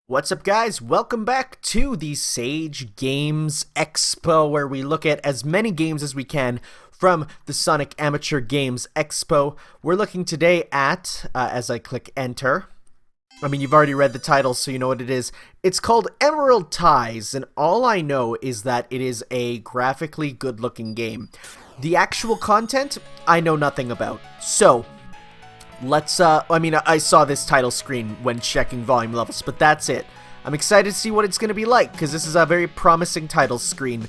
What's up, guys? Welcome back to the Sage Games Expo, where we look at as many games as we can from the Sonic Amateur Games Expo. We're looking today at, as I click enter, you've already read the title, so you know what it is. It's called Emerald Ties, and all I know is that it is a graphically good-looking game. The actual content, I know nothing about. So, let's, I saw this title screen when checking volume levels, but that's it. I'm excited to see what it's going to be like, because this is a very promising title screen.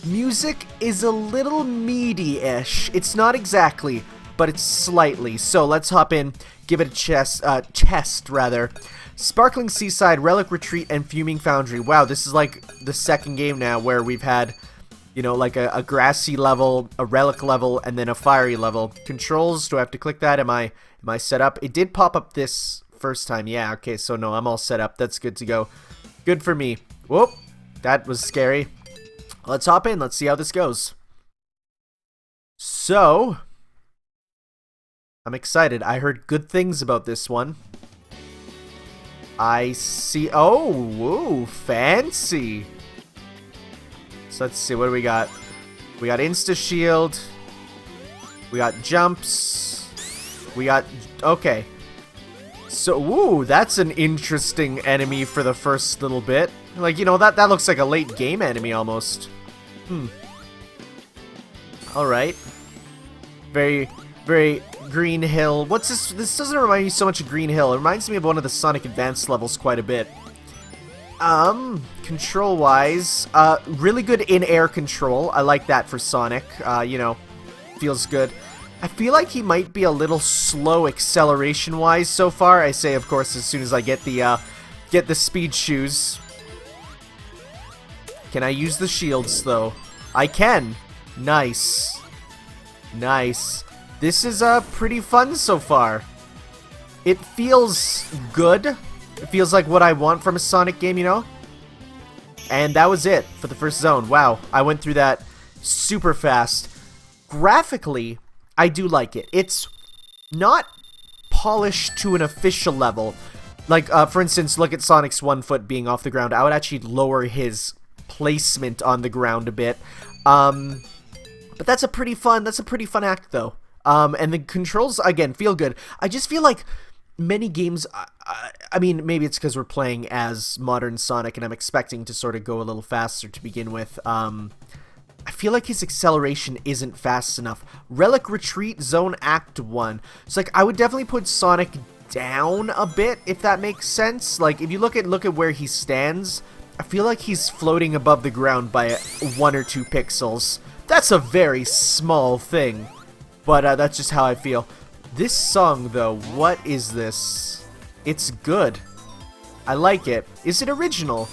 Music is a little meaty-ish. It's not exactly, but it's slightly. So let's hop in, give it a test, rather. Sparkling Seaside, Relic Retreat, and Fuming Foundry. Wow, this is like the second game now where we've had, you know, like a grassy level, a relic level, and then a fiery level. Controls, do I have to click that? Am I set up? It did pop up this first time. Yeah, okay, so no, I'm all set up. That's good to go. Good for me. Whoop, that was scary. Let's hop in. Let's see how this goes. So, I'm excited. I heard good things about this one. I see. Oh, woo, fancy. So let's see, what do we got? We got Insta Shield. We got jumps. We got, okay. So, ooh, that's an interesting enemy for the first little bit. Like, you know, that looks like a late game enemy almost. Alright. Very, very Green Hill. What's this? This doesn't remind me so much of Green Hill. It reminds me of one of the Sonic Advance levels quite a bit. Control-wise, really good in-air control. I like that for Sonic. You know, feels good. I feel like he might be a little slow acceleration-wise so far. I say, of course, as soon as I get the speed shoes. Can I use the shields, though? I can. Nice. Nice. This is, pretty fun so far. It feels good. It feels like what I want from a Sonic game, you know? And that was it for the first zone. Wow, I went through that super fast. Graphically, I do like it. It's not polished to an official level. Like, for instance, look at Sonic's 1 foot being off the ground. I would actually lower his placement on the ground a bit. But that's a pretty fun act, though. And the controls, again, feel good. I just feel like many games, I mean, maybe it's because we're playing as modern Sonic and I'm expecting to sort of go a little faster to begin with. I feel like his acceleration isn't fast enough. Relic Retreat Zone Act 1. So, like, I would definitely put Sonic down a bit, if that makes sense. Like, if you look at where he stands, I feel like he's floating above the ground by 1 or 2 pixels. That's a very small thing. But that's just how I feel. This song, though, what is this? It's good. I like it. Is it original?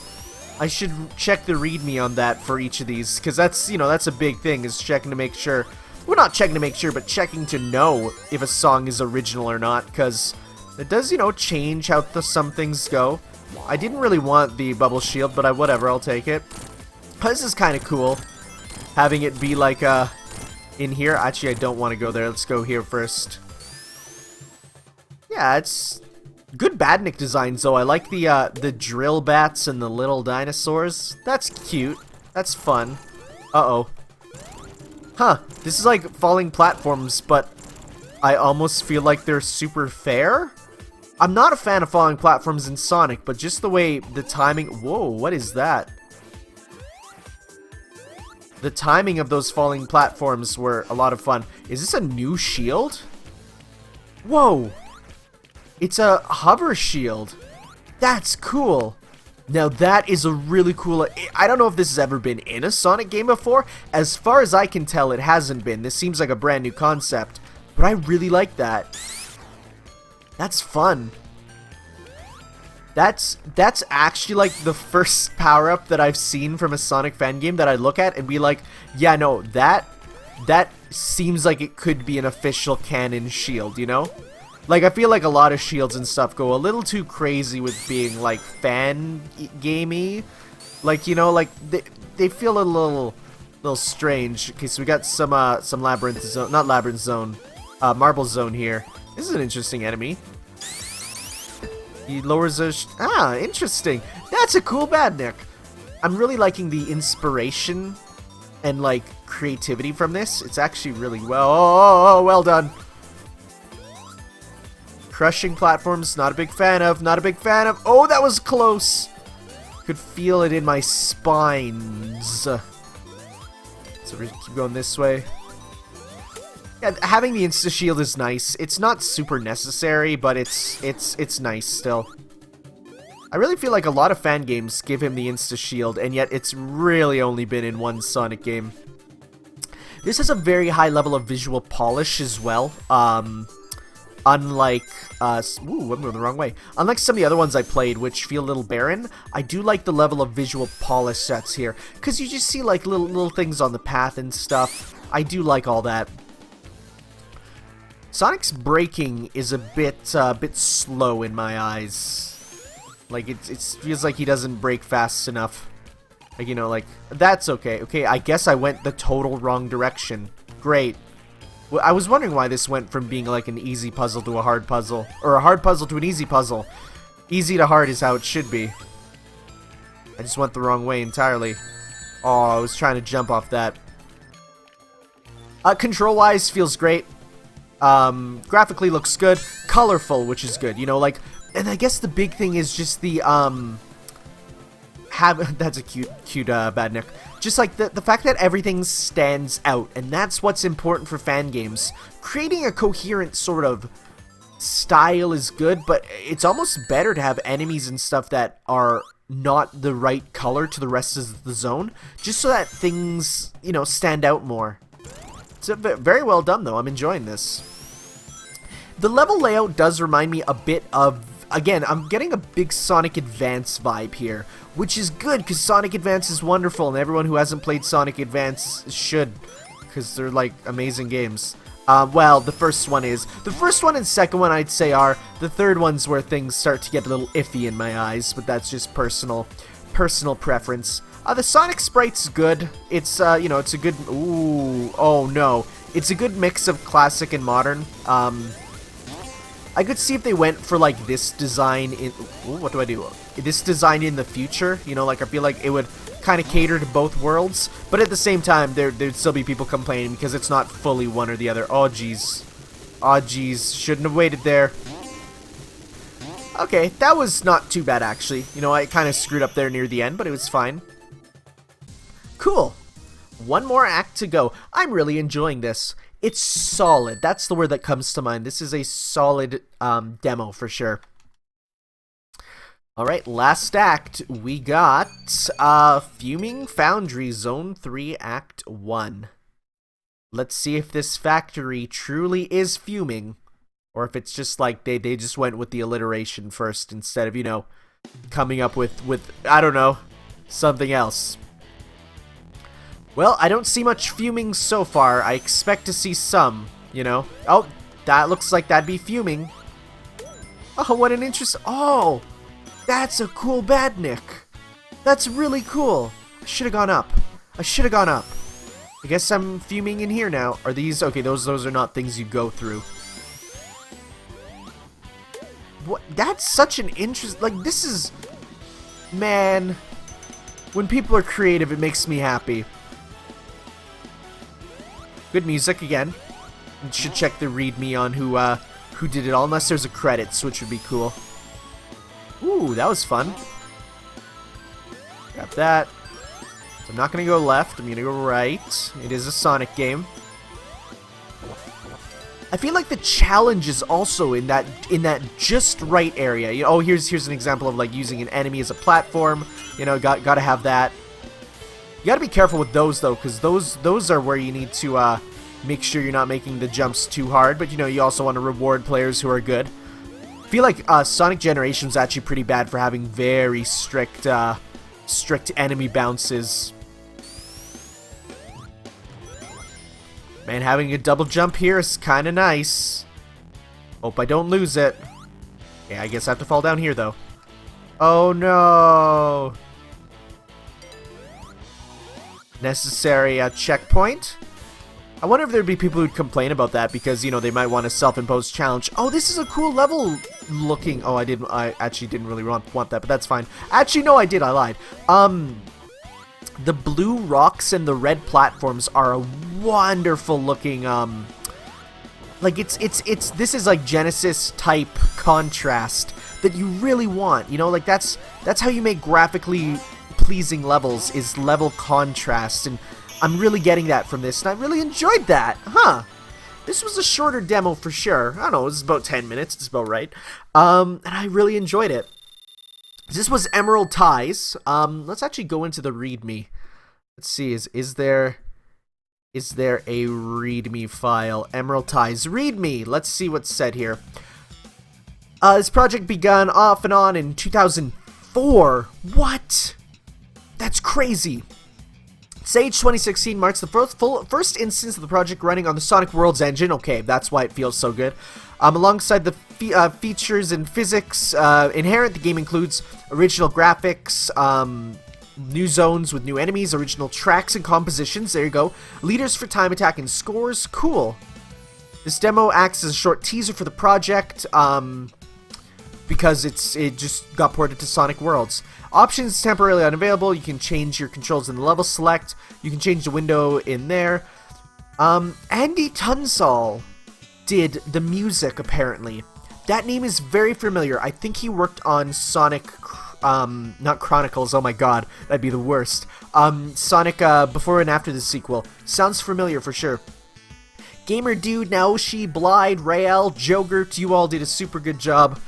I should check the README on that for each of these, because that's, you know, that's a big thing, is checking to make sure. Well, not checking to make sure, but checking to know if a song is original or not, because it does, you know, change how some things go. I didn't really want the bubble shield, but whatever, I'll take it. This is kind of cool, having it be like, in here. Actually, I don't want to go there. Let's go here first. Yeah, it's good Badnik designs, though. I like the drill bats and the little dinosaurs. That's cute. That's fun. Uh-oh. Huh. This is like falling platforms, but I almost feel like they're super fair. I'm not a fan of falling platforms in Sonic, but just the way the timing... Whoa, what is that? The timing of those falling platforms were a lot of fun. Is this a new shield? Whoa! It's a hover shield. That's cool. Now that is a really cool... I don't know if this has ever been in a Sonic game before. As far as I can tell, it hasn't been. This seems like a brand new concept. But I really like that. That's fun. That's actually like the first power-up that I've seen from a Sonic fan game that I look at and be like, yeah, no, that seems like it could be an official canon shield, you know? Like, I feel like a lot of shields and stuff go a little too crazy with being, like, fan-gamey. Like, you know, like, they feel a little strange. Okay, so we got some Labyrinth Zone, not Labyrinth Zone, Marble Zone here. This is an interesting enemy. He lowers a... interesting. That's a cool badnik. I'm really liking the inspiration and, like, creativity from this. It's actually really well done. Crushing platforms, not a big fan of. Not a big fan of. Oh, that was close. Could feel it in my spines. So we keep going this way. Yeah, having the insta shield is nice. It's not super necessary, but it's nice still. I really feel like a lot of fan games give him the insta shield, and yet it's really only been in one Sonic game. This has a very high level of visual polish as well. Unlike, ooh, I'm going the wrong way. Unlike some of the other ones I played, which feel a little barren, I do like the level of visual polish sets here. Because you just see, like, little things on the path and stuff. I do like all that. Sonic's braking is a bit slow in my eyes. Like, it feels like he doesn't brake fast enough. Like, you know, like, that's okay. Okay, I guess I went the total wrong direction. Great. Well, I was wondering why this went from being like an easy puzzle to a hard puzzle. Or a hard puzzle to an easy puzzle. Easy to hard is how it should be. I just went the wrong way entirely. Oh, I was trying to jump off that. Control-wise, feels great. Graphically looks good. Colorful, which is good. You know, like... And I guess the big thing is just the, that's a cute badnik. Just like the fact that everything stands out, and that's what's important for fan games. Creating a coherent sort of style is good, but it's almost better to have enemies and stuff that are not the right color to the rest of the zone, just so that things, you know, stand out more. It's very well done, though. I'm enjoying this. The level layout does remind me a bit of... Again, I'm getting a big Sonic Advance vibe here, which is good because Sonic Advance is wonderful, and everyone who hasn't played Sonic Advance should, because they're like amazing games. Well, the first one is. The first one and second one I'd say are. The third one's where things start to get a little iffy in my eyes, but that's just personal preference. The Sonic sprite's good. It's you know, it's a good. Ooh, oh no, it's a good mix of classic and modern. I could see if they went for, like, this design in... Ooh, what do I do? This design in the future. You know, like, I feel like it would kind of cater to both worlds. But at the same time, there'd still be people complaining because it's not fully one or the other. Oh, jeez. Oh, jeez. Shouldn't have waited there. Okay, that was not too bad, actually. You know, I kind of screwed up there near the end, but it was fine. Cool. One more act to go. I'm really enjoying this. It's solid. That's the word that comes to mind. This is a solid demo for sure. Alright, last act. We got Fuming Foundry Zone 3 Act 1. Let's see if this factory truly is fuming. Or if it's just like they just went with the alliteration first instead of, you know, coming up with I don't know, something else. Well, I don't see much fuming so far. I expect to see some, you know. Oh, that looks like that'd be fuming. Oh, what an interest. Oh, that's a cool badnik. That's really cool. I should have gone up. I should have gone up. I guess I'm fuming in here now. Are these... Okay, those are not things you go through. What? That's such an interest... Like, this is... Man. When people are creative, it makes me happy. Good music again. You should check the README on who did it all, unless there's a credits, which would be cool. Ooh, that was fun. Got that. So I'm not gonna go left. I'm gonna go right. It is a Sonic game. I feel like the challenge is also in that just right area. You know, oh, here's an example of like using an enemy as a platform. You know, gotta have that. You gotta be careful with those though, because those are where you need to make sure you're not making the jumps too hard. But you know, you also want to reward players who are good. I feel like Sonic Generations actually pretty bad for having very strict enemy bounces. Man, having a double jump here is kind of nice. Hope I don't lose it. Yeah, I guess I have to fall down here though. Oh no! Necessary checkpoint. I wonder if there'd be people who'd complain about that because, you know, they might want a self-imposed challenge. Oh, this is a cool level looking. Oh, I actually didn't really want that, but that's fine. Actually, no, I did. I lied. The blue rocks and the red platforms are a wonderful looking, like this is like Genesis type contrast that you really want, you know, like that's how you make graphically pleasing levels, is level contrast, and I'm really getting that from this, and I really enjoyed that. This was a shorter demo for sure. I don't know, it was about 10 minutes, it's about right. And I really enjoyed it. This was Emerald Ties. Let's actually go into the README. Let's see, is there a README file? Emerald Ties README. Let's see what's said here. This project began off and on in 2004. What? That's crazy. Sage 2016 marks the first instance of the project running on the Sonic Worlds engine. Okay, that's why it feels so good. Alongside the features and physics inherent, the game includes original graphics, new zones with new enemies, original tracks and compositions. There you go. Leaders for time attack and scores. Cool. This demo acts as a short teaser for the project because it just got ported to Sonic Worlds. Options temporarily unavailable. You can change your controls in the level select. You can change the window in there. Andy Tunsall did the music, apparently. That name is very familiar. I think he worked on Sonic, not Chronicles, oh my god, that'd be the worst. Sonic, before and after the sequel. Sounds familiar for sure. Gamer Dude, Naoshi, Blyde, Rael, Jogurt, you all did a super good job.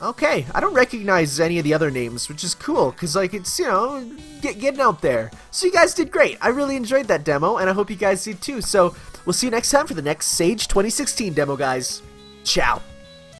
Okay, I don't recognize any of the other names, which is cool, because, like, it's, you know, getting out there. So you guys did great. I really enjoyed that demo, and I hope you guys did too. So we'll see you next time for the next Sage 2016 demo, guys. Ciao.